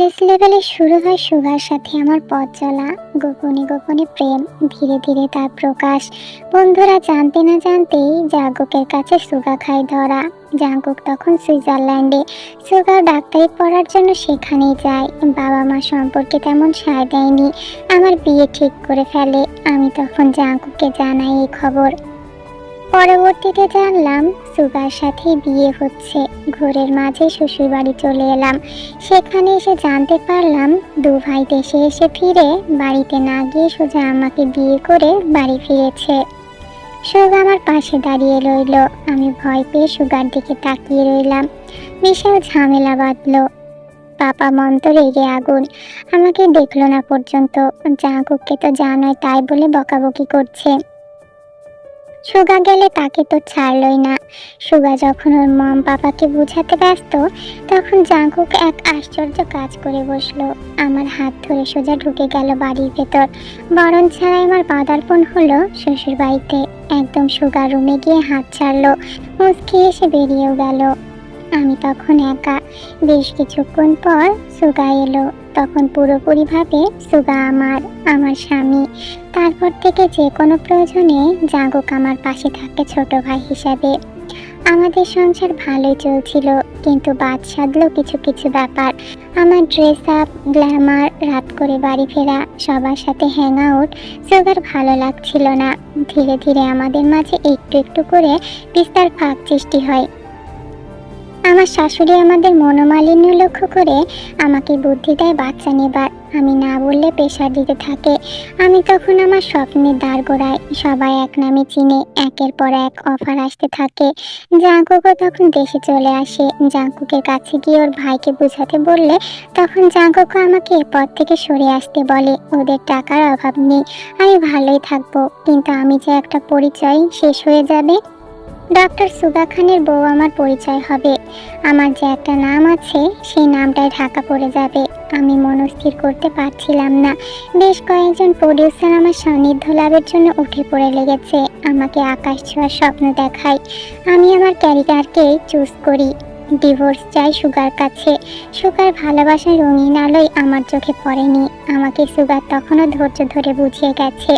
College লেভেলে শুরু হয় সুগার সাথে আমার পথ চলা। গোপনে গোপনে প্রেম, ধীরে ধীরে তার প্রকাশ। বন্ধুরা জানতে না জানতেই জাঙ্কুকের কাছে সুগা খাই ধরা। জাঙ্কুক তখন সুইজারল্যান্ডে। সুগা ডাক্তারি পড়ার জন্য সেখানেই যায়। বাবা মা সম্পর্কে তেমন সায় দেয়নি, আমার বিয়ে ঠিক করে ফেলে। আমি তখন জাঙ্কুককে জানাই এই খবর। পরবর্তীতে জানলাম সুগার সাথে বিয়ে হচ্ছে। ঘোরের মাঝে শ্বশুর বাড়ি চলে এলাম। সেখানে এসে জানতে পারলাম দু ভাই দেশে এসে ফিরে বাড়িতে না গিয়ে সোজা আমাকে বিয়ে করে বাড়ি ফিরেছে। সুগা আমার পাশে দাঁড়িয়ে রইল। আমি ভয় পেয়ে সুগার দিকে তাকিয়ে রইলাম। বিশাল ঝামেলা বাঁধলো। পাপা মন্ত রেগে আগুন। আমাকে দেখলো না পর্যন্ত। জাঙ্কুককে তো জানোই, তাই বলে বকাবকি করছে। সুগা গেলে তাকে তো ছাড়লই না। সুগা যখন ওর মম পাপাকে বোঝাতে ব্যস্ত, তখন জাঙ্কুক এক আশ্চর্য কাজ করে বসলো। আমার হাত ধরে সোজা ঢুকে গেল বাড়ির ভেতর। বরণ ছাড়াই আমার পদার্পণ হলো শ্বশুর বাড়িতে। একদম সুগা রুমে গিয়ে হাত ছাড়লো, মুচকি এসে বেরিয়েও গেল। আমি তখন একা। বেশ কিছুক্ষণ পর সুগা এলো। তখন পুরোপুরিভাবে সুগা আমার স্বামী। তারপর থেকে যে কোনো প্রয়োজনে জাঙ্কুক আমার পাশে থাকে ছোট ভাই হিসাবে। আমাদের সংসার ভালোই চলছিল, কিন্তু বাদ সাধলো কিছু কিছু ব্যাপার। আমার ড্রেস আপ, গ্ল্যামার, রাত করে বাড়ি ফেরা, সবার সাথে হ্যাং আউট সুগার ভালো লাগছিল না। ধীরে ধীরে আমাদের মাঝে একটু একটু করে বিস্তার ফাঁক সৃষ্টি হয়। আমার শাশুড়ি আমাদের মনোমালিন্য লক্ষ্য করে আমাকে বুদ্ধি দেয় বাচ্চা নেবার। আমি না বললে প্রেশার দিতে থাকে। আমি তখন আমার স্বপ্নের দ্বার গোড়ায়। সবাই এক নামে চিনে। একের পর এক অফার আসতে থাকে। জাঙ্কুকও তখন দেশে চলে আসে। জাঙ্কুকের কাছে গিয়ে ওর ভাইকে বোঝাতে বললে তখন জাঙ্কুকও আমাকে এ পথ থেকে সরে আসতে বলে। ওদের টাকার অভাব নেই, আমি ভালোই থাকবো, কিন্তু আমি যে একটা পরিচয় শেষ হয়ে যাবে। ডক্টর সুগা খানের বউ আমার পরিচয় হবে। আমার যে একটা নাম আছে, সেই নামটাই ঢাকা পড়ে যাবে। আমি মনস্থির করতে পারছিলাম না। বেশ কয়েকজন প্রডিউসার আমার সান্নিধ্য লাভের জন্য উঠে পড়ে লেগেছে। আমাকে আকাশ ছোঁয়ার স্বপ্ন দেখায়। আমি আমার ক্যারিয়ারকে চুজ করি। ডিভোর্স চাই সুগার কাছে। সুগার ভালোবাসার রঙিন আলোয় আমার চোখে পড়েনি। আমাকে সুগার তখনও ধৈর্য ধরে বুঝিয়ে গেছে।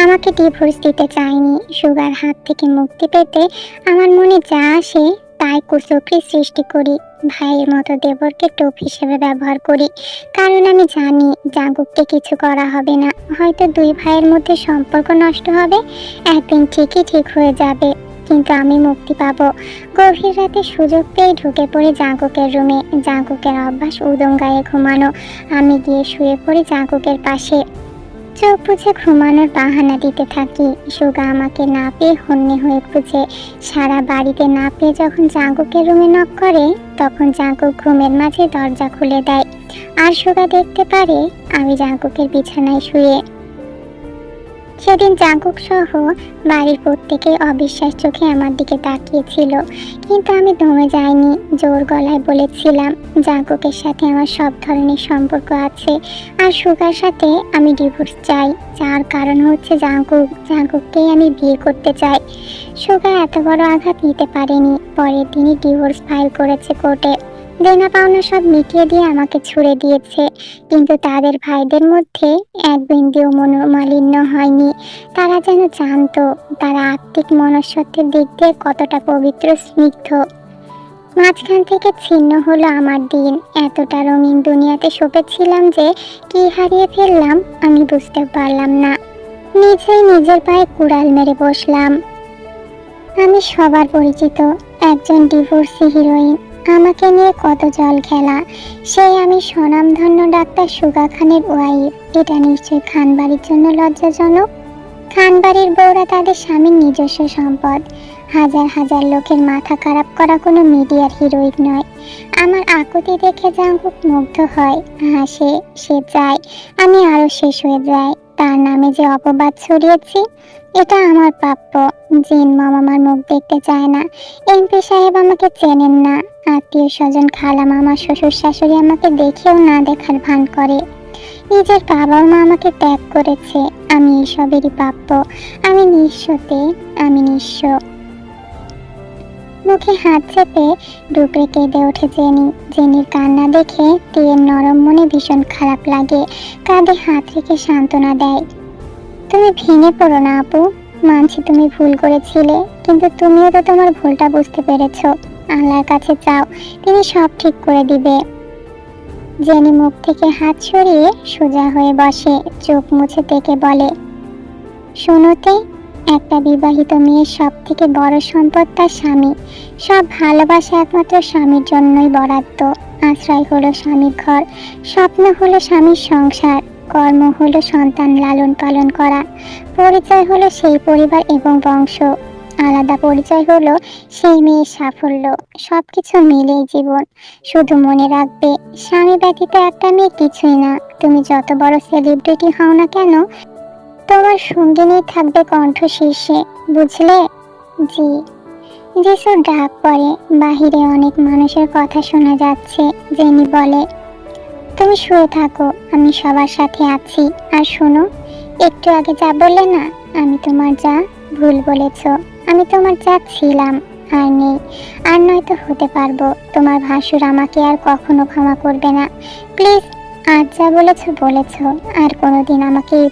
আমাকে ডিভোর্স দিতে চাইনি। সুগার হাত থেকে মুক্তি পেতে আমার মনে যা আসে তাই কুচক্রি সৃষ্টি করি। ভাইয়ের মতো দেবরকে টোপ হিসেবে ব্যবহার করি। কারণ আমি জানি জাঙ্কুককে কিছু করা হবে না। হয়তো দুই ভাইয়ের মধ্যে সম্পর্ক নষ্ট হবে, একদিন ঠিকই ঠিক হয়ে যাবে, কিন্তু আমি মুক্তি পাবো। গভীর রাতে সুযোগ পেয়ে ঢুকে পড়ি জাঙ্কুকের রুমে। জাঙ্কুকের অভ্যাস উদম গায়ে ঘুমানো। আমি গিয়ে শুয়ে পড়ি জাঙ্কুকের পাশে। চোখ বুঝে ঘুমানোর বাহানা দিতে থাকি। সুগা আমাকে না পেয়ে হন্যে হয়ে খুঁজে। সারা বাড়িতে না পেয়ে যখন জাঙ্কুকের রুমে নক করে, তখন জাঙ্কুক ঘুমের মাঝে দরজা খুলে দেয়। আর সুগা দেখতে পারে আমি জাঙ্কুকের বিছানায় শুয়ে। সেদিন জাঙ্কুক সহ বাড়ির প্রত্যেকেই অবিশ্বাস চোখে আমার দিকে তাকিয়েছিল, কিন্তু আমি দমে যাইনি। জোর গলায় বলেছিলাম জাঙ্কুকের সাথে আমার সব ধরনের সম্পর্ক আছে, আর সুগার সাথে আমি ডিভোর্স চাই। যার কারণ হচ্ছে জাঙ্কুককেই আমি বিয়ে করতে চাই। সুগা এত বড় আঘাত নিতে পারেনি। পরের দিনই ডিভোর্স ফাইল করেছে কোর্টে। দেনা পাওনা সব মিটিয়ে দিয়ে আমাকে ছুড়ে দিয়েছে, কিন্তু তাদের ভাইদের মধ্যে এক বিন্দুও মনোমালিন্য হয়নি। তারা যেন জানতো তারা আত্মিক মনস্তত্ত্বের দিক দিয়ে কতটা পবিত্র, স্নিগ্ধ। মাঝখান থেকে ছিন্ন হলো আমার দিন। এতটা রঙিন দুনিয়াতে সপেছিলাম যে কি হারিয়ে ফেললাম আমি বুঝতে পারলাম না। নিজেই নিজের পায়ে কুড়াল মেরে বসলাম। আমি সবার পরিচিত একজন ডিভোর্সি হিরোইন। আমাকে নিয়ে কত জল খেলা। সেই আমি স্বনামধন্য ডাক্তার সুগা খানের ওয়াইফ। এটা নিশ্চয়ই খান বাড়ির জন্য লজ্জাজনক। খান বাড়ির বউরা তাদের স্বামীর নিজস্ব সম্পদ। হাজার হাজার লোকের মাথা খারাপ করা কোনো মিডিয়ার হিরোইন নয়। আমার আকুতি দেখে জাঙ্কুক মুগ্ধ হয়, হাসে। সে চায় আমি আরো শেষ হয়ে যাই। তার নামে যে অপবাদ ছড়িয়েছি, এটা আমার প্রাপ্য। জিন মম আমার মুখ দেখতে চায় না। এমপি সাহেব আমাকে চেনেন না। আত্মীয় স্বজন, খালা মামা, শ্বশুর শাশুড়ি আমাকে দেখেও না দেখার ভান করে। নিজের বাবা মা আমাকে ত্যাগ করেছে। আমি এসবেরই প্রাপ্য। আমি নিঃস্বতে, আমি নিঃস্ব। মুখে হাত চেপে ডুকরে কেঁদে ওঠে জেনি। জেনির কান্না দেখে তীর নরম মনে ভীষণ খারাপ লাগে, কাঁধে হাত রেখে সান্ত্বনা দেয়। তুমি ভেঙে পড়ো না আপু, মানছি তুমি ভুল করেছিলে, কিন্তু তুমিও তো তোমার ভুলটা বুঝতে পেরেছো। আল্লাহর কাছে চাও, তিনি সব ঠিক করে দিবে। জেনি মুখ থেকে হাত সরিয়ে সোজা হয়ে বসে, চোখ মুছে থেকে বলে, শোনোতে, একটা বিবাহিত মেয়ের সব থেকে বড় সম্পদ তার স্বামী। সব ভালোবাসা একমাত্র স্বামীর জন্যই বরাদ্দ। আশ্রয় হলো স্বামীর ঘর, স্বপ্ন হলো স্বামীর সংসার, কর্ম হলো সন্তান লালন পালন করা, পরিচয় হলো সেই পরিবার এবং বংশ, আলাদা পরিচয় হলো সেই মেয়ের সাফল্য। সবকিছু মিলেই জীবন। শুধু মনে রাখবে, স্বামী ব্যতীত একটা মেয়ে কিছুই না। তুমি যত বড় সেলিব্রিটি হও না কেন, তোমার সঙ্গিনী থাকবে কণ্ঠ শীর্ষে, বুঝলে? জি। যিশুর ডাক পড়ে, বাহিরে অনেক মানুষের কথা শোনা যাচ্ছে। জেনি বলে, তুমি শুয়ে থাকো, আমি সবার সাথে আছি। আর শোনো, একটু আগে যা বললে না, আমি তোমার যা, ভুল বলেছ। আমি তোমার যা ছিলাম, আর নেই, আর নয়তো হতে পারবো। তোমার ভাসুর আমাকে আর কখনো ক্ষমা করবে না। প্লিজ, আজ যা বলেছ বলেছ, আর কোনোদিন আমাকে এই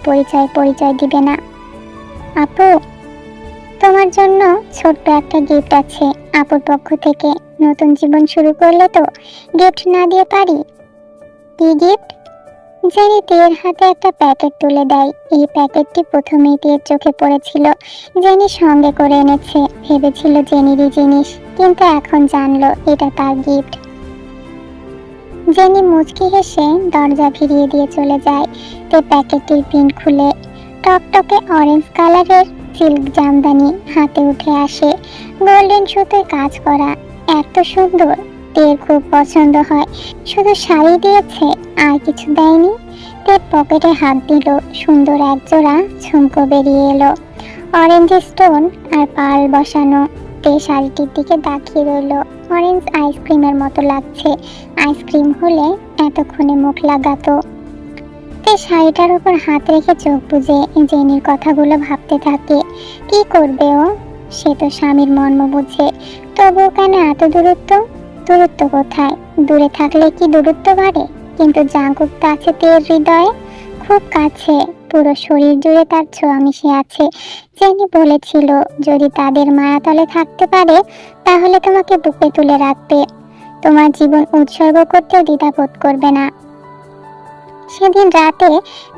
পরিচয় দিবে না। আপু, তোমার জন্য ছোট্ট একটা গিফট আছে আপুর পক্ষ থেকে। নতুন জীবন শুরু করলে তো গিফট না দিয়ে পারি। কি গিফট? জেনি তীর হাতে একটা প্যাকেট তুলে দেয়। এই প্যাকেটটি প্রথমেই তীর চোখে পড়েছিল। জেনি সঙ্গে করে এনেছে, ভেবেছিল জেনিরই জিনিস, কিন্তু এখন জানলো এটা তার গিফট। জেনি মুচকি হেসে দরজা ভিড়িয়ে দিয়ে চলে যায়। তে প্যাকেটটির পিন খুলে টকটকে অরেঞ্জ কালারের সিল্ক জামদানি হাতে উঠে আসে, গোল্ডেন সুতোয় কাজ করা, এত সুন্দর। তের খুব পছন্দ হয়। শুধু শাড়ি দিয়েছে, আর কিছু দেয়নি। তে পকেটে হাত দিল, সুন্দর এক জোড়া ঝুমকো বেরিয়ে এলো, অরেঞ্জ স্টোন আর পার্ল বসানো। তে শাড়িটির দিকে তাকিয়ে রইল। অরেঞ্জ আইসক্রিমের মতো লাগছে। আইসক্রিম হলে এতক্ষণে মুখ লাগাতো। তে শাড়িটার উপর হাত রেখে চোখ বুজে জেনির কথাগুলো ভাবতে থাকে। কি করবে ও? সে তো স্বামীর মর্ম বুঝে, তবুও কেন এত দূরত্ব? দূরত্ব কোথায়? দূরে থাকলে কি দূরত্ব বাড়ে? কিন্তু জাঙ্কুকটা আছে তের হৃদয়ে, খুব কাছে, পুরো শরীর জুড়ে তার ছোঁয়া মিশে আছে। জেনি বলেছিল, যদি তাদের মায়াতলে থাকতে পারে, তাহলে তোমাকে বুকে তুলে রাখবে, তোমার জীবন উৎসর্গ করতেও দ্বিধাবোধ করবে না। সেদিন রাতে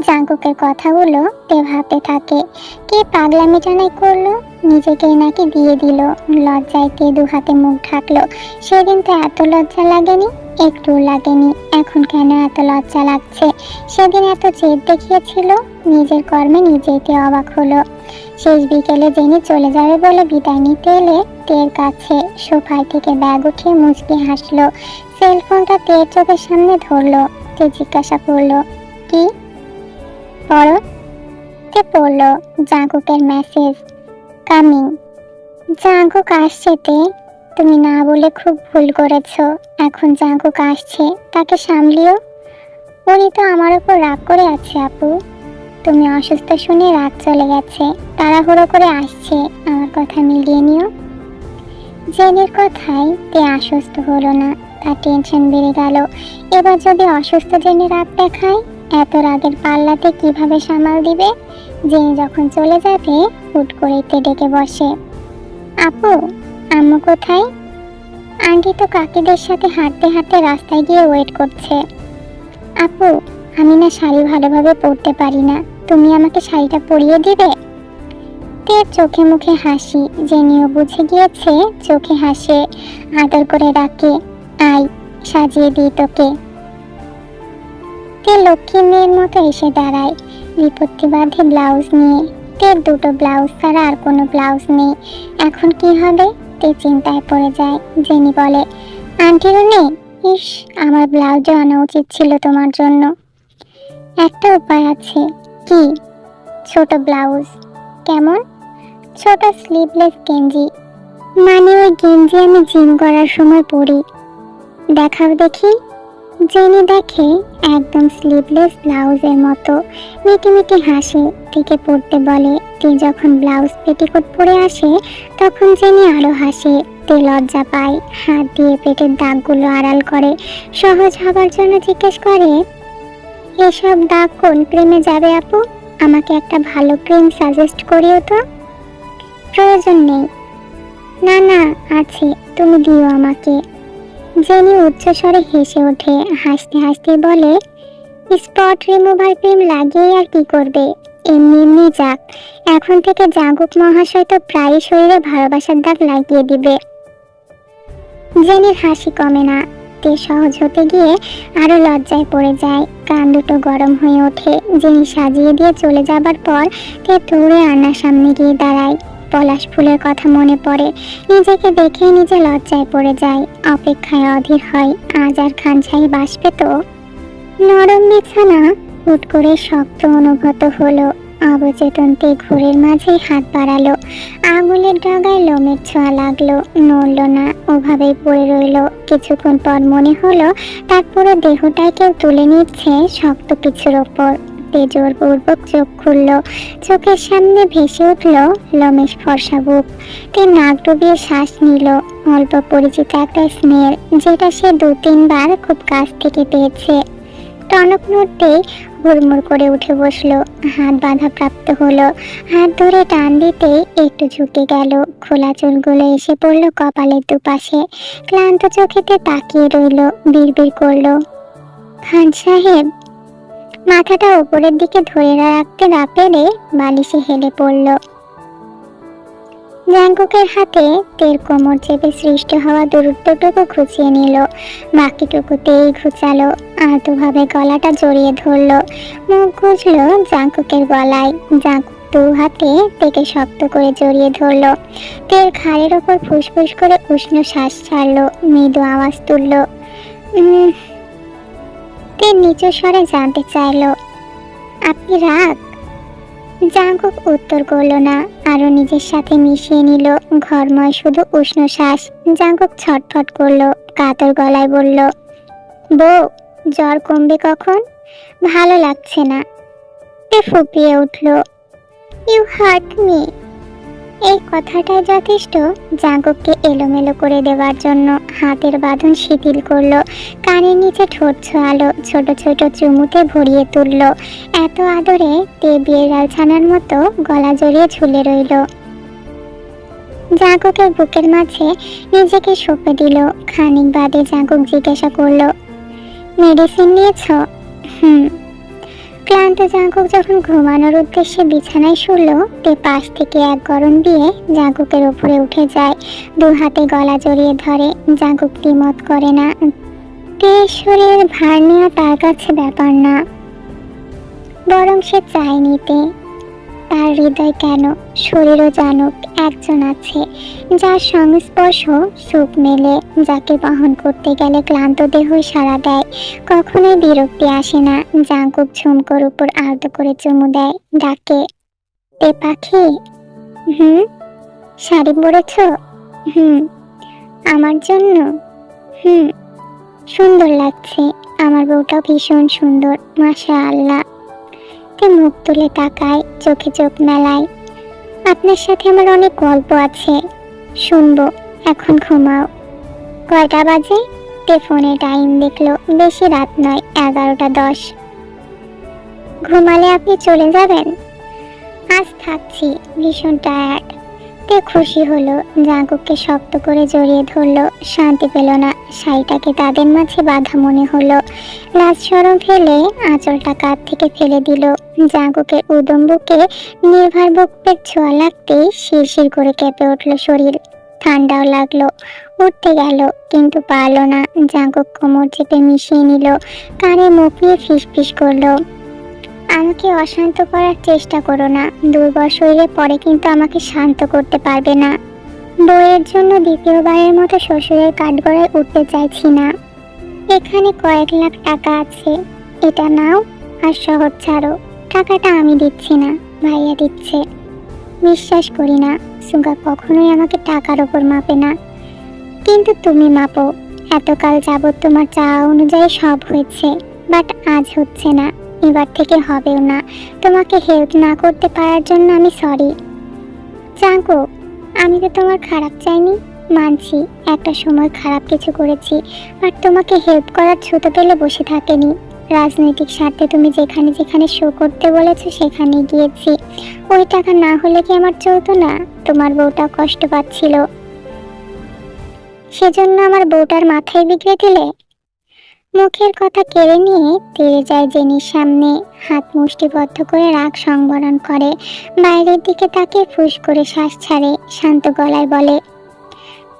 জাঙ্কুকের কথাগুলো তে ভাবতে থাকে। কি পাগলামি জানাই করলো, নিজেকেই নাকি দিয়ে দিল। লজ্জায় তে দু হাতে মুখ ঢাকলো। সেদিন তো এত লজ্জা লাগেনি, একটু লাগেনি। এখন কেন এত লজ্জা লাগছে? সেদিন এত জেদ দেখিয়েছিল, নিজের কর্মে নিজেই তে অবাক হলো। শেষ বিকেলে জেনি চলে যাবে বলে বিদায় নিতে এলে তের কাছে সোফায় থেকে ব্যাগ উঠিয়ে মুচকি হাসলো। সেলফোনটা তের চোখের সামনে ধরলো। তে জিজ্ঞাসা করলো, কি? পড়ো। তে পড়লো, জাঙ্কুকের মেসেজ, কামিং। জাঙ্কুক আসছে তে, তুমি না বলে খুব ভুল করেছো। এখন জাঙ্কুক আসছে, তাকে সামলিও। উনি তো আমার উপর রাগ করে আছে আপু। তুমি অসুস্থ শুনে রাগ চলে গেছে, তাড়াহুড়ো করে আসছে, আমার কথা মিলিয়ে নিও। জেনির কথায় তে আশ্বস্ত হলো না, তার টেনশন বেড়ে গেল। এবার যদি অসুস্থ জেনে রাগ দেখায়, এত রাগের পাল্লাতে কিভাবে সামাল দিবে? জেনি যখন চলে যাবে, হুট করে তে ডেকে বসে, আপু, আম্মু কোথায়? আন্টি তো কাকিদের সাথে হাঁটতে হাঁটতে রাস্তায় গিয়ে ওয়েট করছে। আপু, আমি না শাড়ি ভালোভাবে পরতে পারি না, তুমি আমাকে শাড়িটা পরিয়ে দিবে? তের চোখে মুখে হাসি, জেনিও বুঝে গিয়েছে চোখে হাসে। আদর করে ডাকে, আই, সাজিয়ে দিই তোকে। তে লক্ষ্মী মেয়ের মতো এসে দাঁড়ায়, বিপত্তি বাঁধে ব্লাউজ নিয়ে। তের দুটো ব্লাউজ ছাড়া আর কোনো ব্লাউজ নেই। এখন কি হবে? তে চিন্তায় পড়ে যায়। জেনি বলে, আন্টিরও নেই? ইস, আমার ব্লাউজও আনা উচিত ছিল তোমার জন্য। একটা উপায় আছে। কি? ছোট ব্লাউজ। কেমন? ছোট স্লিভলেস গেঞ্জি, মানে ওই গেঞ্জি আমি জিম করার সময় পরি। দেখাও দেখি। জেনি দেখে, একদম স্লিভলেস ব্লাউজের মতো। মিটি হাসে, থেকে পড়তে বলে। তে যখন ব্লাউজ পেটিকোট পরে আসে, তখন জেনি আরো হাসে। তে তে লজ্জা পায়, হাত দিয়ে পেটের দাগগুলো আড়াল করে। সহজ হবার জন্য জিজ্ঞেস করে, এসব দাগ কোন ক্রিমে যাবে আপু? আমাকে একটা ভালো ক্রিম সাজেস্ট করিও তো। প্রয়োজন নেই। না না, আছে, তুমি দিও আমাকে। জেনি উচ্চস্বরে হেসে ওঠে, হাসতে হাসতে বলে, স্পট রিমুভার ক্রিম লাগিয়ে আর কি করবে? এমনি এমনি যাক, এখন থেকে জাঙ্কুক মহাশয় তো প্রায় শরীরে ভালোবাসার দাগ লাগিয়ে দিবে। জেনির হাসি কমে না। তে সহজ হতে গিয়ে আরো লজ্জায় পড়ে যায়, কান দুটো গরম হয়ে ওঠে। জেনি সাজিয়ে দিয়ে চলে যাবার পর তে দৌড়ে আয়নার সামনে গিয়ে দাঁড়ায়। পলাশ ফুলের কথা মনে পড়ে, নিজেকে দেখে নিজে লজ্জায় পড়ে যায়। অপেক্ষায় অধীর হয়, আজ আর খান সাহেব আসবে তো। নরম বিছানা হুট করে শক্ত অনুভূত হলো। অবচেতনতে ঘোরের মাঝে হাত বাড়ালো, আঙুলের ডাগায় লোমের ছোঁয়া লাগলো, নড়ল না, ওভাবেই পড়ে রইল। কিছুক্ষণ পর মনে হলো তার পুরো দেহটাই কেউ তুলে নিচ্ছে শক্ত কিছুর ওপর। জোরপূর্বক চোখ খুলল, চোখের সামনে ভেসে উঠল লোমেশ ফর্সা বুক। তে নাক ডুবিয়ে শ্বাস নিল। অল্প পরিচিত একটা স্মেল, যেটা সে 2-3 বার খুব কাছ থেকে পেয়েছে। টনক নড়তেই হুড়মুড় করে উঠে বসলো, হাত বাঁধা প্রাপ্ত হলো। হাত ধরে টান দিতেই একটু ঝুঁকে গেল, খোলা চুলগুলো এসে পড়লো কপালের দুপাশে। ক্লান্ত চোখেতে তাকিয়ে রইল, বিড়বিড় করলো, খান সাহেব। মাথাটা উপরের দিকে ধরে রাখতে না পেরে বালিশে হেলে পড়ল। জাঙ্কুকের হাতে তের কোমর চেপে সৃষ্টি হওয়া দূরত্বটুকু ঘুচিয়ে নিল, বাকিটুকুতেই ঘুচালো। আলতোভাবে গলাটা জড়িয়ে ধরলো, মুখ গুজলো জাঙ্কুকের গলায়। জাঙ্কুক 2 হাতে তেকে শক্ত করে জড়িয়ে ধরলো। তের ঘাড়ের ওপর ফুসফুস করে উষ্ণ শ্বাস ছাড়লো, মৃদু আওয়াজ তুলল। তের নিচু স্বরে জানতে চাইল, আপনি রাগ? জাঙ্কুক উত্তর করল না, আরো নিজের সাথে মিশিয়ে নিল ঘরময় শুধু উষ্ণ শ্বাস। জাঙ্কুক ছটফট করলো, কাতর গলায় বলল, বউ, জ্বর কমবে কখন? ভালো লাগছে না। তে ফুপিয়ে উঠল, ইউ হার্ট মি। এই কথাটাই যথেষ্ট জাঙ্কুককে এলোমেলো করে দেওয়ার জন্য। হাতের বাঁধন শিথিল করলো, কানের নিচে ঠোঁট ছোঁয়ালো, ছোট ছোট চুমুতে ভরিয়ে তুললো। এত আদরে তে বিড়াল ছানার মতো গলা জড়িয়ে ঝুলে রইল। জাঙ্কুকের বুকের মাঝে নিজেকে সঁপে দিল। খানিক বাদে জাঙ্কুক জিজ্ঞাসা করলো, মেডিসিন নিয়েছ? ক্লান্ত জাঙ্কুক যখন ঘুমানোর উদ্দেশ্যে বিছানায় শুল, তে পাশ থেকে এক গরম দিয়ে জাঙ্কুকের উপরে উঠে যায়, 2 হাতে গলা জড়িয়ে ধরে। জাঙ্কুক দ্বিমত করে না। তে শরীরের ভার নেওয়া তার কাছে ব্যাপার না, বরং সে চায় নিতে। তার হৃদয় কেন, শরীরও জানুক একজন আছে যার সংস্পর্শ সুখ মেলে, যাকে বহন করতে গেলে ক্লান্ত দেহ সাড়া দেয়, কখনোই বিরক্তি আসে না। জাঙ্কুক ঝুমকোর উপর আলতো করে চুমু দেয়, ডাকে, তে পাখি। শাড়ি পরেছ? আমার জন্য? সুন্দর লাগছে, আমার বউটাও ভীষণ সুন্দর, মাশাআল্লাহ। তে মুখ তুলে তাকায়, চোখে চোখ মেলায়। আপনার সাথে আমার অনেক গল্প আছে, শুনবো, এখন ঘুমাও। কয়টা বাজে? তে ফোনে টাইম দেখলো, বেশি রাত নয়, 11টা 10। ঘুমালে আপনি চলে যাবেন? আজ থাকছি, ভীষণ টায়ার্ড। তে খুশি হলো, জাঙ্কুককে শক্ত করে জড়িয়ে ধরলো। শান্তি পেল না, শাড়িটাকে তাদের মাঝে বাধা মনে হলো। লাজ শরম ফেলে আঁচলটা কাঁধ থেকে ফেলে দিল। জাঙ্কুকের উদম বুকে নির্ভার বুকের ছোঁয়া লাগতেই শিরশির করে কেঁপে উঠল শরীর। ঠান্ডাও লাগলো, উঠতে গেল কিন্তু পারলো না। জাঙ্কুক কোমর চেপে মিশিয়ে নিল, কানে মুখ নিয়ে ফিসফিস করলো, আমাকে অশান্ত করার চেষ্টা করো না, দুর্বল শরীরে পরে কিন্তু আমাকে শান্ত করতে পারবে না। বইয়ের জন্য দ্বিতীয়বারের মতো শ্বশুরের কাঠগড়ায় উঠতে চাইছি না। এখানে কয়েক লাখ টাকা আছে, এটা নাও আর শহর ছাড়ো। টাকাটা আমি দিচ্ছি না, ভাইয়া দিচ্ছে। বিশ্বাস করি না, সুগা কখনোই আমাকে টাকার ওপর মাপে না, কিন্তু তুমি মাপো। এতকাল যাবৎ তোমার চাওয়া অনুযায়ী সব হয়েছে, বাট আজ হচ্ছে না, এবার থেকে হবেও না। তোমাকে হেল্প না করতে পারার জন্য আমি সরি। জাঙ্কুক, আমি তো তোমার খারাপ চাইনি, মানছি একটা সময় খারাপ কিছু করেছি, আর তোমাকে হেল্প করার ছুতো পেলে বসে থাকেনি। রাজনৈতিক স্বার্থে তুমি যেখানে যেখানে শো করতে বলেছো সেখানে গিয়েছি। ওই টাকা না হলে কি আমার চলতো না? তোমার বউটা কষ্ট পাচ্ছিল, সেজন্য আমার বউটার মাথায় বিগড়ে দিলে? মুখের কথা কেড়ে নিয়ে তেড়ে যায় জেনির সামনে, হাত মুষ্টিবদ্ধ করে রাগ সংবরণ করে, বাইরের দিকে তাকিয়ে ফুস করে শ্বাস ছাড়ে, শান্ত গলায় বলে,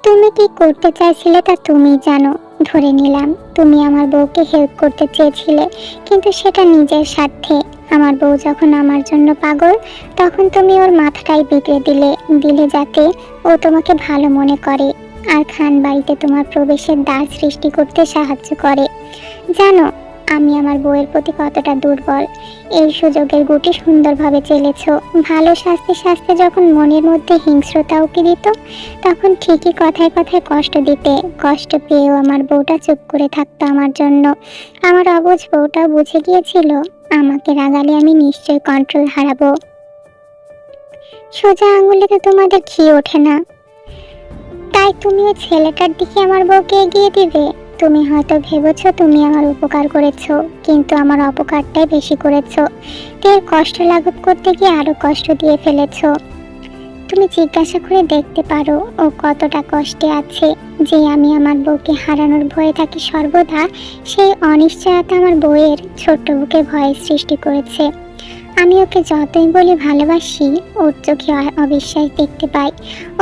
তুমি কি করতে চাইছিলে তা তুমি জানো। ধরে নিলাম তুমি আমার বউকে হেল্প করতে চেয়েছিলে, কিন্তু সেটা নিজের স্বার্থে। আমার বউ যখন আমার জন্য পাগল, তখন তুমি ওর মাথাটাই বিগড়ে দিলে, যাতে ও তোমাকে ভালো মনে করে আর খান বাড়িতে তোমার প্রবেশের দ্বার সৃষ্টি করতে সাহায্য করে। জানো আমি আমার বউয়ের প্রতি কতটা দুর্বল। এই সুযোগের গুটি সুন্দরভাবে চেলেছ। ভালো শাস্তি শাস্তি যখন মনের মধ্যে হিংস্রতা উকি দিত, তখন ঠিকই কথায় কথায় কষ্ট দিতে। কষ্ট পেয়েও আমার বউটা চুপ করে থাকতো আমার জন্য। আমার অবুঝ বউটা বুঝে গিয়েছিল আমাকে রাগালে আমি নিশ্চয়ই কন্ট্রোল হারাবো। সোজা আঙুলে তো তোমাদের ঘি ওঠে না, তাই তুমি ওই ছেলেটার দিকে আমার বউকে এগিয়ে দিবে। তুমি হয়তো ভেবেছো তুমি আমার উপকার করেছো, কিন্তু আমার অপকারটাই বেশি করেছো। এর কষ্ট লাঘব করতে গিয়ে আরো কষ্ট দিয়ে ফেলেছো। তুমি জিজ্ঞাসা করে দেখতে পারো ও কতটা কষ্টে আছে। যে আমি আমার বউকে হারানোর ভয়ে থাকি সর্বদা, সেই অনিশ্চয়তা আমার বউয়ের ছোট্ট বুকে ভয়ের সৃষ্টি করেছে। আমি ওকে যতই বলি ভালোবাসি, ওর চোখে অবিশ্বাস দেখতে পাই।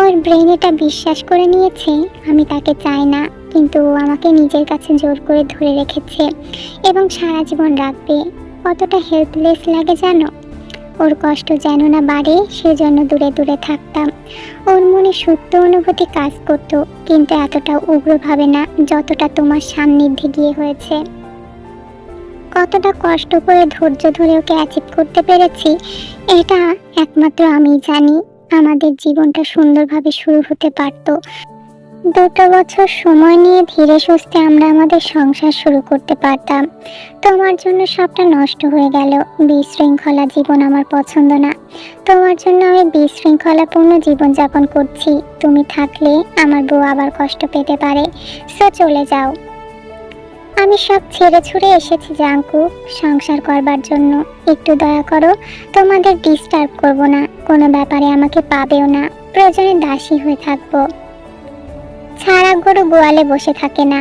ওর ব্রেন এটা বিশ্বাস করে নিয়েছে আমি তাকে চাই না, কিন্তু ও আমাকে নিজের কাছে জোর করে ধরে রেখেছে এবং সারা জীবন রাখবে। কতটা হেল্পলেস লাগে জানো? ওর কষ্ট যেন না বাড়ে সেজন্য দূরে দূরে থাকতাম। ওর মনে সত্য অনুভূতি কাজ করতো, কিন্তু এতটা উগ্রভাবে না যতটা তোমার সান্নিধ্যে গিয়ে হয়েছে। কতটা কষ্ট করে ধৈর্য ধরে ওকে অ্যাচিভ করতে পেরেছি এটা একমাত্র আমিই জানি। আমাদের জীবনটা সুন্দরভাবে শুরু হতে পারত। 2 বছর সময় নিয়ে ধীরে সুস্থে আমরা আমাদের সংসার শুরু করতে পারতাম। তোমার জন্য সবটা নষ্ট হয়ে গেল। বিশৃঙ্খলা জীবন আমার পছন্দ না। তোমার জন্য আমি বিশৃঙ্খলাপূর্ণ জীবনযাপন করছি। তুমি থাকলে আমার বউ আবার কষ্ট পেতে পারে। সো চলে যাও। আমি সব ছেড়ে ছুড়ে এসেছি জাঙ্কু, সংসার করবার জন্য। একটু দয়া করো, তোমাদের ডিস্টার্ব করব না। কোনো ব্যাপারে আমাকে পাবেও না। প্রয়োজনে দাসী হয়ে থাকবো। ছাড়া গরু গোয়ালে বসে থাকে না।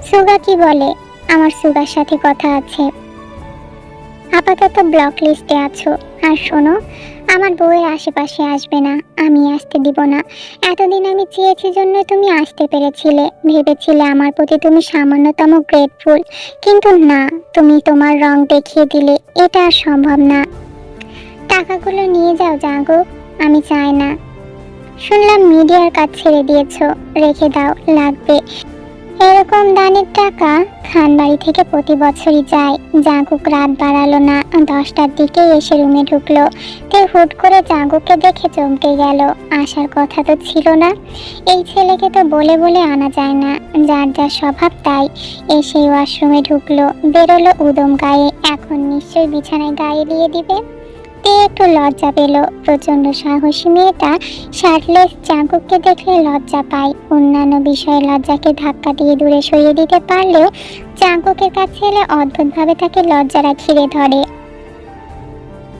সুগা কি বলে? আমার সুগার সাথে কথা আছে। আপাতত ব্লক লিস্টে আছো। আর শোনো, আমার বউয়ের আশেপাশে আসবে না, আমি আসতে দিব না। এতদিন আমি চেয়েছি জন্য তুমি আসতে পেরেছিলে, ভেবেছিলে আমার প্রতি তুমি সামান্যতম গ্রেটফুল, কিন্তু না, তুমি তোমার রং দেখিয়ে দিলে। এটা আর সম্ভব না। টাকাগুলো নিয়ে যাও জাগো, আমি চাই না। শুনলাম মিডিয়ার কাজ ছেড়ে দিয়েছো, রেখে দাও, লাগবে। এরকম দানের টাকা খান বাড়ি থেকে প্রতি বছরই যায়। জাগুক রাত বাড়ালো না, 10টার দিকে এসে রুমে ঢুকলো। তে হুট করে জাগুককে দেখে চমকে গেল। আসার কথা তো ছিল না। এই ছেলেকে তো বলে বলে আনা যায় না, যার যার স্বভাব তাই। এসে ওয়াশরুমে ঢুকলো, বেরোলো উদম গায়ে। এখন নিশ্চয়ই বিছানায় গায়ে দিয়ে দিবে। তে একটু লজ্জা পেল। প্রচন্ড সাহসী মেয়েটা শার্টলেস জাঙ্কুককে দেখলে লজ্জা পায়। অন্যান্য বিষয়ে লজ্জাকে ধাক্কা দিয়ে দূরে সরিয়ে দিতে পারলেও জাঙ্কুকের কাছে এলে অদ্ভুতভাবে তাকে লজ্জারা ঘিরে ধরে।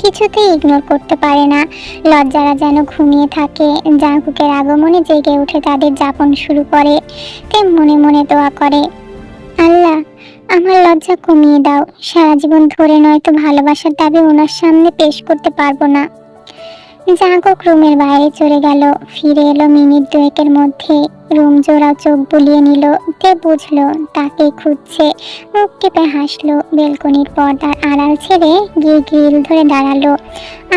কিছুতেই ইগনোর করতে পারে না। লজ্জারা যেন ঘুমিয়ে থাকে। জাঙ্কুকের আগমনে জেগে উঠে তাদের যাপন শুরু করে। তে মনে মনে দোয়া করে, আল্লাহ আমার লজ্জা কমিয়ে দাও। সারা জীবন ধরে নয়তো ভালোবাসার দাবি ওনার সামনে পেশ করতে পারবো না। জাগক রুমের বাইরে চলে গেল। ফিরে এলো মিনিট 2-এর মধ্যে। রুম জোড়া চোখ বুলিয়ে নিল। তে বুঝলো তাকে খুঁজছে। মুখ টিপে হাসলো। বেলকনির পর্দার আড়াল ছেড়ে গিয়ে গ্রিল ধরে দাঁড়ালো।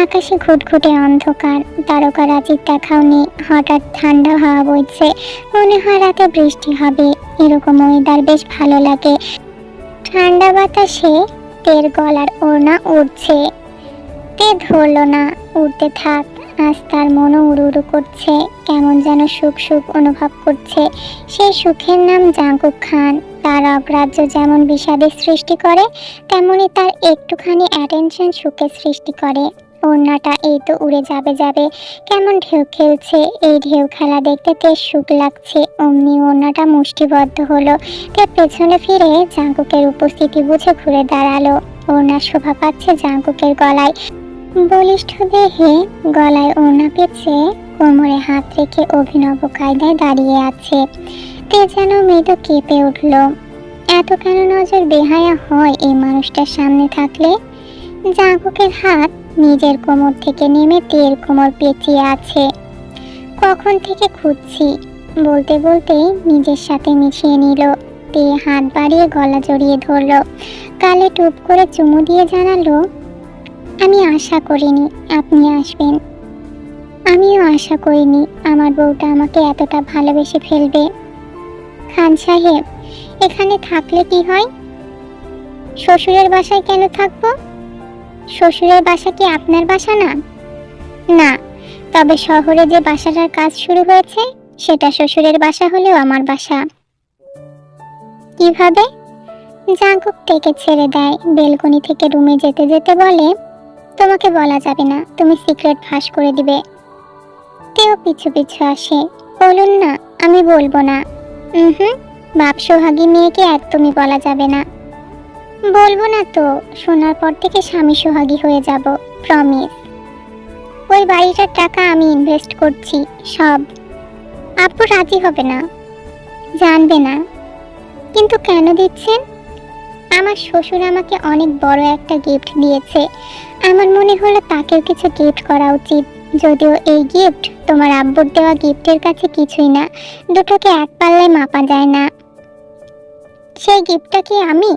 আকাশে ঘুটঘুটে অন্ধকার, তারকারাজির দেখাও নেই। হঠাৎ ঠান্ডা হাওয়া বইছে, মনে হয় রাতে বৃষ্টি হবে। এরকম ওয়েদার বেশ ভালো লাগে। ঠান্ডা বাতাসে তের গলার ওড়না উড়ছে। তে ধরল না, উড়তে থাক। আজ তার মনও উড়ু উড়ু করছে, কেমন যেন সুখ সুখ অনুভব করছে। সেই সুখের নাম জাঙ্কুক খান। তার অগ্রাহ্য যেমন বিষাদের সৃষ্টি করে, তেমনি তার একটুখানি অ্যাটেনশন সুখের সৃষ্টি করে। ওড়নাটা এই তো উড়ে যাবে যাবে, কেমন ঢেউ খেলছে। এই ঢেউ খেলা দেখতে তের সুখ লাগছে। অমনি ওড়নাটা মুষ্টিবদ্ধ হলো। তে পেছনে ফিরে জাঙ্কুকের উপস্থিতি বুঝে ঘুরে দাঁড়ালো। ওড়না শোভা পাচ্ছে জাঙ্কুকের গলায়। বলিষ্ঠ দেহে গলায় ওড়না পেঁচে কোমরে হাত রেখে অভিনব কায়দায় দাঁড়িয়ে আছে। তে যেন মৃদু কেঁপে উঠল। এত কেন নজর বেহায়া হয় এই মানুষটার সামনে থাকলে। জাঙ্কুকের হাত নিজের কোমর থেকে নেমে তের কোমর পেঁচিয়ে আছে। কখন থেকে খুঁজছি, বলতে বলতে নিজের সাথে মিশিয়ে নিল। তে হাত বাড়িয়ে গলা জড়িয়ে ধরল, গালে টুপ করে চুমু দিয়ে জানালো, আমি আশা করিনি আপনি আসবেন। আমিও আশা করিনি আমার বউটা আমাকে এতটা ভালোবেসে ফেলবে। খান সাহেব, এখানে থাকলে কি হয়? শ্বশুরের বাসায় কেন থাকবো? শ্বশুরের বাসা কি আপনার বাসা না? না, তবে শহরে যে বাসাটার কাজ শুরু হয়েছে সেটা শ্বশুরের বাসা হলেও আমার বাসা। কিভাবে? জাঙ্কুক থেকে ছেড়ে দেয়, বেলকনি থেকে রুমে যেতে যেতে বলে, তোমাকে বলা যাবে না, তুমি সিক্রেট ফাঁস করে দিবে। তেও পিছু পিছু আসে, বলুন না। আমি বলবো না। বাপ সোহাগী মেয়েকে একদমই বলা যাবে না। বলবো না তো, শোনার পর থেকে স্বামী সোহাগী হয়ে যাব, প্রমিস। ওই বাড়িটার টাকা আমি ইনভেস্ট করছি সব। আপু রাজি হবে না, জানবে না। কিন্তু কেন দিচ্ছেন? আমার শ্বশুর আমাকে অনেক বড় একটা গিফট দিয়েছে, আমার মনে হলো তাকেও কিছু গিফট করা উচিত। যদিও এই গিফট তোমার আব্বুর দেওয়া গিফটের কাছে কিছুই না, দুটোকে এক পাল্লায় মাপা যায় না। সেই গিফটটা কি আমি?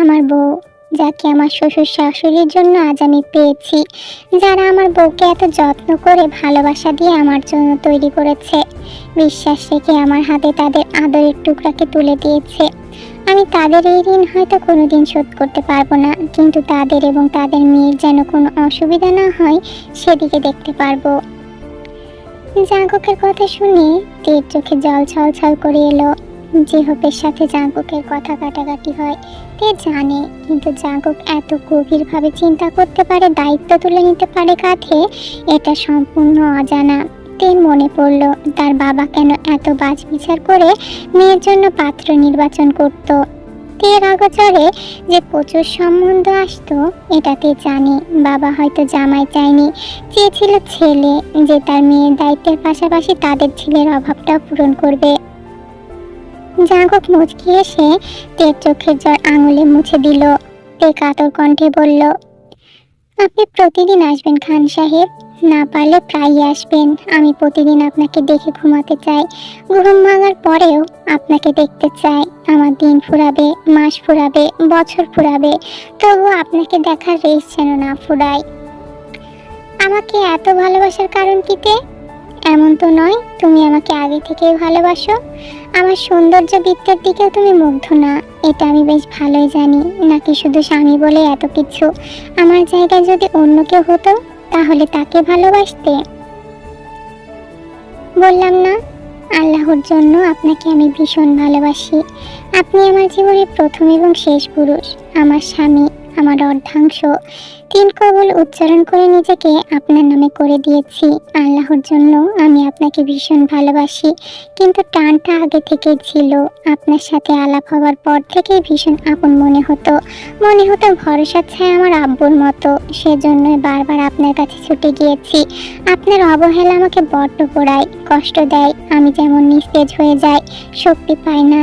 আমার বউ, যাকে আমার শ্বশুর শাশুড়ির জন্য আজ আমি পেয়েছি, যারা আমার বউকে এত যত্ন করে ভালোবাসা দিয়ে আমার জন্য তৈরি করেছে, বিশ্বাস রেখে আমার হাতে তাদের আদরের টুকরাকে তুলে দিয়েছে। আমি তাদের এই ঋণ হয়তো কোনোদিন শোধ করতে পারবো না, কিন্তু তাদের এবং তাদের মেয়ের যেন কোনো অসুবিধা না হয় সেদিকে দেখতে পারবো। জাঙ্কুকের কথা শুনে তের চোখে জল ছলছল করে এলো। জিহপের সাথে জাঙ্কুকের কথা কাটাকাটি হয়, তে জানে, কিন্তু জাঙ্কুক এত গভীরভাবে চিন্তা করতে পারে, দায়িত্ব তুলে নিতে পারে কাঁধে, এটা সম্পূর্ণ অজানা। তের মনে পড়ল তার বাবা কেন এত বাছবিচার করে মেয়ের জন্য পাত্র নির্বাচন করত। তের অগোচরে যে প্রচুর সম্বন্ধ আসতো এটাতে জানে বাবা হয়তো জামাই চায়নি, চেয়েছিল ছেলে, যে তার মেয়ের দায়িত্বের পাশাপাশি তাদের ছেলের অভাবটাও পূরণ করবে। জাঙ্কুক মুচকি এসে তের চোখের জল আঙুলে মুছে দিল। তে কাতর কণ্ঠে বলল, আপনি প্রতিদিন আসবেন খান সাহেব, না পারলে প্রায়ই আসবেন। আমি প্রতিদিন আপনাকে দেখে ঘুমাতে চাই, ঘুম ভাঙার পরেও আপনাকে দেখতে চাই। আমার দিন ফুরাবে, মাস ফুরাবে, বছর ফুরাবে, তবুও আপনাকে দেখার রেশ যেন না ফুরায়। আমাকে এত ভালোবাসার কারণ কিতে? এমন তো নয় তুমি আমাকে আগে থেকেই ভালোবাসো, আমার সৌন্দর্য বৃত্তের দিকেও তুমি মুগ্ধ না, এটা আমি বেশ ভালোই জানি। নাকি শুধু স্বামী বলে এত কিছু? আমার জায়গায় যদি অন্য কেউ হতো তাহলে তাকে ভালোবাসতে? বললাম না, আল্লাহর জন্য আপনাকে আমি ভীষণ ভালোবাসি। আপনি আমার জীবনের প্রথম এবং শেষ পুরুষ, আমার স্বামী, আমার অর্ধাংশ। তিন কবুল উচ্চারণ করে নিজেকে আপনার নামে করে দিয়েছি। আল্লাহর জন্য আমি আপনাকে ভীষণ ভালোবাসি, কিন্তু টানটা আগে থেকেই ছিল। আপনার সাথে আলাপ হওয়ার পর থেকেই ভীষণ আপন মনে হতো ভরসা ছায় আমার আব্বুর মতো। সেজন্যই বারবার আপনার কাছে ছুটে গিয়েছি। আপনার অবহেলা আমাকে বড্ড পোড়ায়, কষ্ট দেয়। আমি যেমন নিস্তেজ হয়ে যাই, শক্তি পাই না।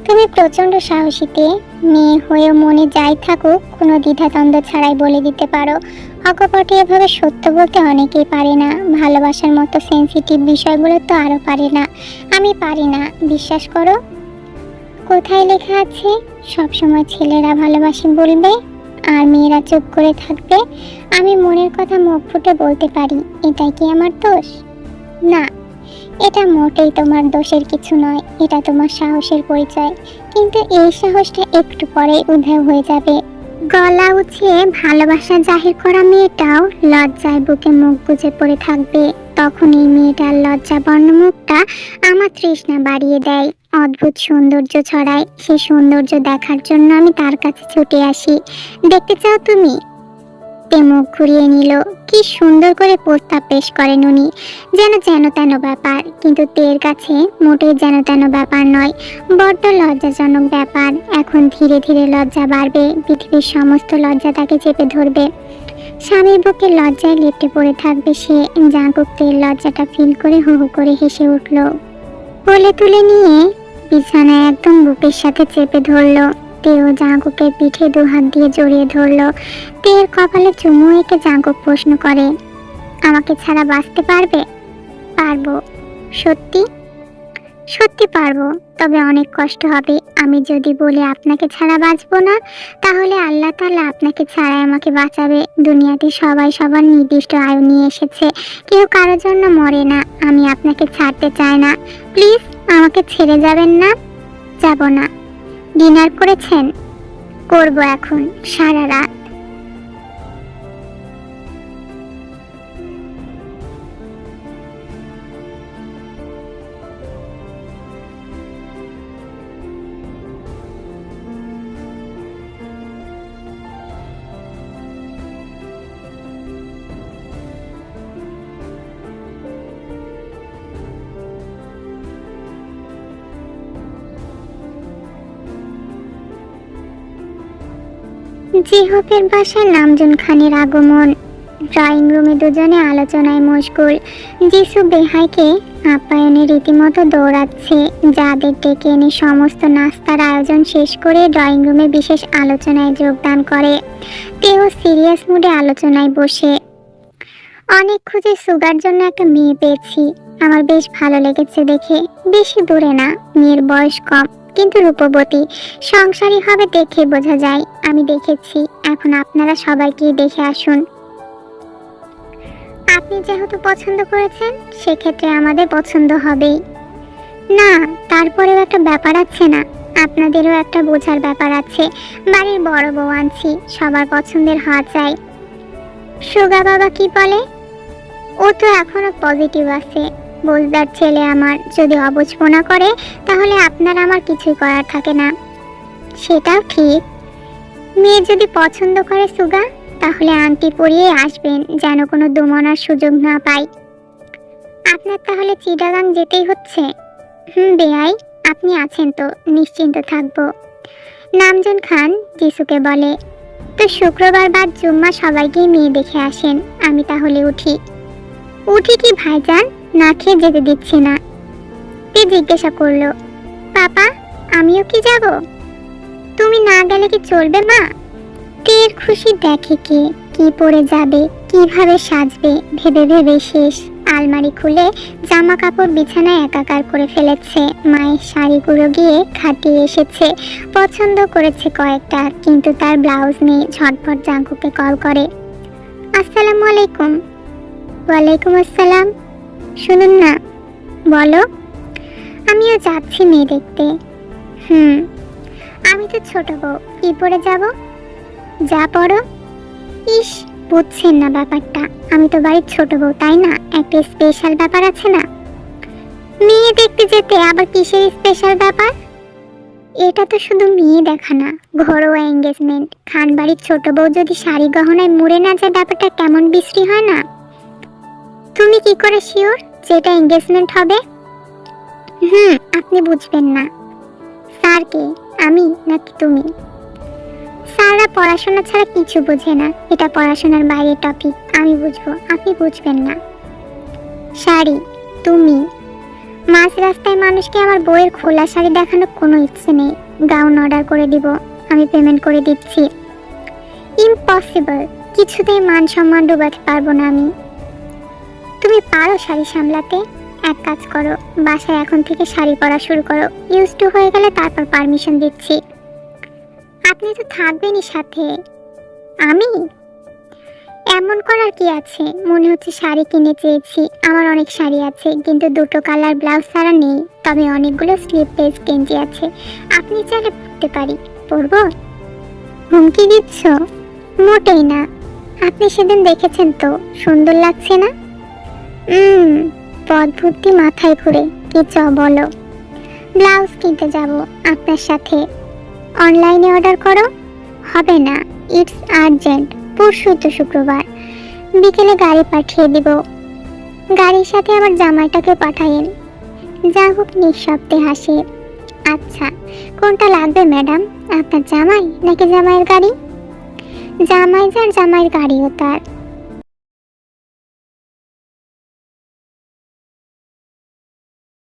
তুমি প্রচন্ড সাহসীতে, মেয়ে হয়েও মনে যাই থাকুক কোনো দ্বিধাদ্বন্দ্ব ছাড়াই বলে দিতে পারো। অকপটে এভাবে সত্য বলতে অনেকেই পারে না, ভালোবাসার মতো সেন্সিটিভ বিষয়গুলো তো আরও পারে না। আমি পারি না, বিশ্বাস করো। কোথায় লেখা আছে সবসময় ছেলেরা ভালোবাসে বলবে আর মেয়েরা চুপ করে থাকবে? আমি মনের কথা মুখ ফুটে বলতে পারি, এটাই কি আমার দোষ? না, এটা মোটেই তোমার দোষের কিছু নয়, এটা তোমার সাহসের পরিচয়। কিন্তু এই সাহসটা একটু পরেই উধাও হয়ে যাবে। গলা উঁচিয়ে ভালোবাসা জাহির করা মেয়েটাও লজ্জায় বুকে মুখ গুজে পড়ে থাকবে। তখন এই মেয়েটার লজ্জাবর্ণ মুখটা আমার তৃষ্ণা বাড়িয়ে দেয়, অদ্ভুত সৌন্দর্য ছড়ায়। সে সৌন্দর্য দেখার জন্য আমি তার কাছে ছুটে আসি। দেখতে চাও তুমি? তে মুখ ঘুরিয়ে নিল। কি সুন্দর করে প্রস্তাব পেশ করেন উনি, যেন তেন ব্যাপার। কিন্তু তের কাছে মোটেই যেন তেন ব্যাপার নয়, বড্ড লজ্জাজনক ব্যাপার। এখন ধীরে ধীরে লজ্জা বাড়বে, পৃথিবীর সমস্ত লজ্জা তাকে চেপে ধরবে। স্বামীর বুকে লজ্জায় লেপ্টে পড়ে থাকবে সে। জাঙ্কুক তের লজ্জাটা ফিল করে হু হু করে হেসে উঠল। কোলে তুলে নিয়ে বিছানায় একদম বুকের সাথে চেপে ধরলো। তেও জাঙ্কুকের পিঠে দুহাত দিয়ে জড়িয়ে ধরলো। তের কপালে চুমু এঁকে জাঙ্কুক প্রশ্ন করে, আমাকে ছাড়া বাঁচতে পারবে? পারবো। সত্যি? সত্যি পারবো, তবে অনেক কষ্ট হবে। আমি যদি বলি আপনাকে ছাড়া বাঁচবো না, তাহলে আল্লাহ তাআলা আপনাকে ছাড়াই আমাকে বাঁচাবে। দুনিয়াতে সবাই সবার নির্দিষ্ট আয়ু নিয়ে এসেছে, কেউ কারোর জন্য মরে না। আমি আপনাকে ছাড়তে চাই না, প্লিজ আমাকে ছেড়ে যাবেন না। যাব না। ডিনার করেছেন? করবো এখন, সারা রাত। জিহফের বাসায় নামজুন খানের আগমন। ড্রয়িং রুমে দুজনে আলোচনায় মশগুল। যিশু বেহাইকে আপ্যায়নে রীতিমতো দৌড়াচ্ছে। যাদের ডেকে এনে সমস্ত নাস্তার আয়োজন শেষ করে ড্রয়িং রুমে বিশেষ আলোচনায় যোগদান করে। তেও সিরিয়াস মুডে আলোচনায় বসে। অনেক খুঁজে সুগার জন্য একটা মেয়ে পেয়েছি। আমার বেশ ভালো লেগেছে দেখে। বেশি দূরে না, মেয়ের বয়স কম, কিন্তু রূপবতী, সংসারী হবে দেখে বোঝা যায়। আমি দেখেছি, এখন আপনারা সবাই গিয়ে দেখে আসুন। আপনি যেহেতু পছন্দ করেছেন, সেক্ষেত্রে আমাদের পছন্দ হবেই। না, তারপরেও একটা ব্যাপার আছে না? আপনাদেরও একটা বোঝার ব্যাপার আছে। বাড়ির বড় বউ আনছি, সবার পছন্দের হওয়া চাই। সুগা বাবা কি বলে? ও তো এখনো পজিটিভ আছে। বোঝদার ছেলে আমার, যদি অবুঝপনা করে তাহলে আপনার আমার কিছুই করার থাকে না। সেটাও ঠিক। মেয়ে যদি পছন্দ করে সুগা, তাহলে আংটি পরিয়ে আসবেন, যেন কোনো দমনার সুযোগ না পাই। আপনার তাহলে চিটাগাং যেতেই হচ্ছে? বেয়াই, আপনি আছেন তো, নিশ্চিন্ত থাকবো। নামজুন খান যিশুকে বলে, তো শুক্রবার বাদ জুম্মা সবাই গিয়ে মেয়ে দেখে আসেন। আমি তাহলে উঠি। উঠি কি ভাইজান? না খেয়ে যেতে দিচ্ছি না। তে জিজ্ঞাসা করলো, পাপা আমিও কি যাব? তুমি না গেলে কি চলবে মা? তের খুশি দেখে কে, কি পরে যাবে, কিভাবে সাজবে, ভেবে ভেবে শেষ। আলমারি খুলে জামা কাপড় বিছানায় একাকার করে ফেলেছে। মায়ের শাড়িগুলো গিয়ে খাটিয়ে এসেছে, পছন্দ করেছে কয়েকটা, কিন্তু তার ব্লাউজ নেই। ঝটপট জাঙ্কুকে কল করে, আসসালামু আলাইকুম। ওয়ালাইকুম আসসালাম। শুনুন না। বলো। আমিও যাচ্ছি মেয়ে দেখতে। আমি তো ছোট বউ, কি পরে যাব? যা পড়ো। ইস, বুঝছেন না ব্যাপারটা। আমি তো বাড়ির ছোট বউ, তাই না? একটা স্পেশাল ব্যাপার আছে না? মেয়ে দেখতে যেতে আবার কিসের স্পেশাল ব্যাপার? এটা তো শুধু মেয়ে দেখা না, ঘরোয়া এঙ্গেজমেন্ট। খান বাড়ির ছোট বউ যদি শাড়ি গহনায় মুড়ে না যায়, ব্যাপারটা কেমন বিশ্রী হয় না? তুমি কি করে শিওর যেটা এঙ্গেজমেন্ট হবে? আপনি বুঝবেন না। স্যার কে, আমি নাকি তুমি? স্যাররা পড়াশোনা ছাড়া কিছু বোঝে না। এটা পড়াশোনার বাইরের টপিক। আমি বুঝবো, আপনি বুঝবেন না। শাড়ি, তুমি। মাঝ রাস্তায় মানুষকে আমার বইয়ের খোলা শাড়ি দেখানোর কোনো ইচ্ছে নেই। গাউন অর্ডার করে দিব, আমি পেমেন্ট করে দিচ্ছি। ইম্পসিবল, কিছুতেই মান সম্মান ডুবাতে পারবো না আমি। তুমি পারো শাড়ি সামলাতে? এক কাজ করো, বাসায় এখন থেকে শাড়ি পরা শুরু করো। ইউজ টু হয়ে গেলে তারপর পারমিশন দিচ্ছি। আপনি তো থাকবেনই সাথে। আমি? এমন করার কি আছে? মনে হচ্ছে শাড়ি কিনে চেয়েছি। আমার অনেক শাড়ি আছে, কিন্তু দুটো কালার ব্লাউজ ছাড়া নেই। তবে অনেকগুলো স্লিভলেস গেঞ্জি আছে, আপনি চাইলে পরতে পারি। পরবো? হুমকি দিচ্ছ? মোটেই না। আপনি সেদিন দেখেছেন তো, সুন্দর লাগছে না? হুম, পদ ভর্তি মাথায় ঘুরে। কি বলো? ব্লাউজ কিনতে যাব আপনার সাথে। অনলাইনে অর্ডার করো। হবে না, ইটস আর্জেন্ট। পরশু তো শুক্রবার, বিকেলে গাড়ি পাঠিয়ে দিব। গাড়ির সাথে আমার জামাইটাকে পাঠায়েন। জাঙ্কুক নিঃশব্দে হাসে। আচ্ছা, কোনটা লাগবে ম্যাডাম? আপনার জামাই নাকি জামাইয়ের গাড়ি? জামাই যার, জামাইয়ের গাড়িও তার।